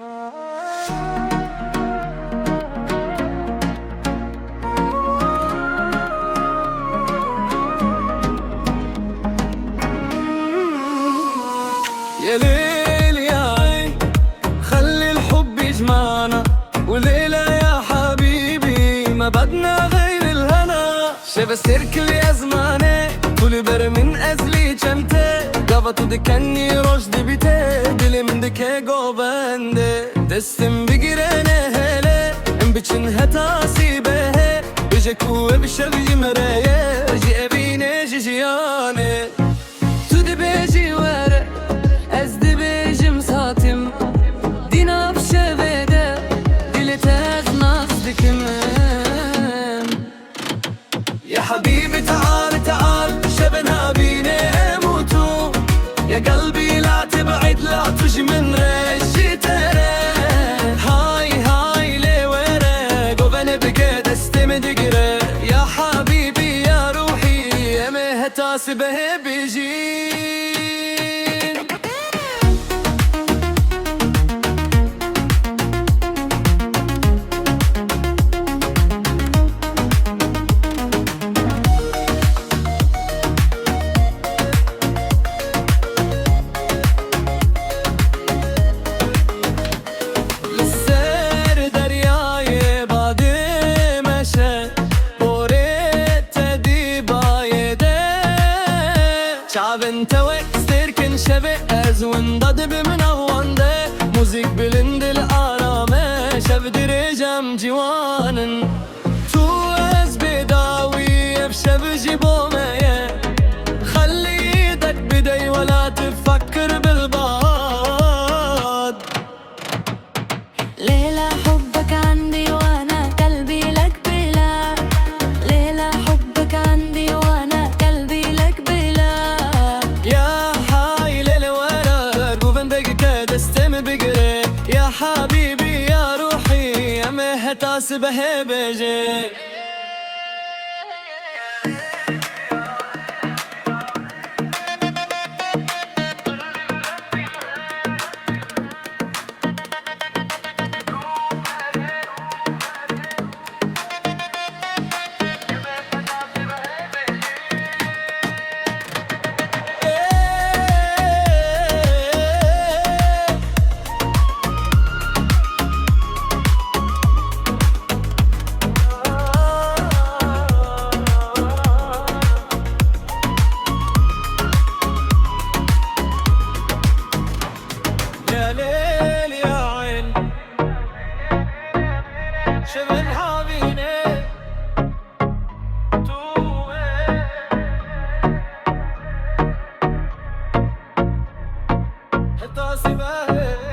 يا ليل يا عين خلي الحب يجمعنا، وليلة يا حبيبي ما بدنا غير الهنا. شبه سيركل يا زمانه طول بر من ازلی چمته گاوا تو دکنی روش دیبیته دلم دکه گو بنده دستم بگیره نه هله ام بچن هتاسی به بجه کوه بشه بجی مره جی ابینه جی جیانه تو دی بجی وره از دی بجم ساتم دین افشه بده دلت از نزدیکمم. يا حبيبي تعال تعال شبنا بينا موتو، يا قلبي لا تبعد لا تجي من رشي ترى. هاي هاي لي ورا قوبنا بقيت استمد قرا، يا حبيبي يا روحي يا مهتاس به بيجين. شعبن توك ستيركن شبه از ونداد بمن اوانده موزيك بلند الارامه شب درجم جوانن تو از بداوي بشب جبومه خلي ايدك بدي ولا تفكر بالبعد. ليلى حبك عندي وانا قلبي لك بلا، ليلى حبك عندي وانا قلبي لك بلا. يا حاي ليل ورا قوبن دقيقة دستم بقري، يا حبيبي يا روحي يا مهتاس به بجي. يا ليل يا عين شبن حبيني توه حتى سباه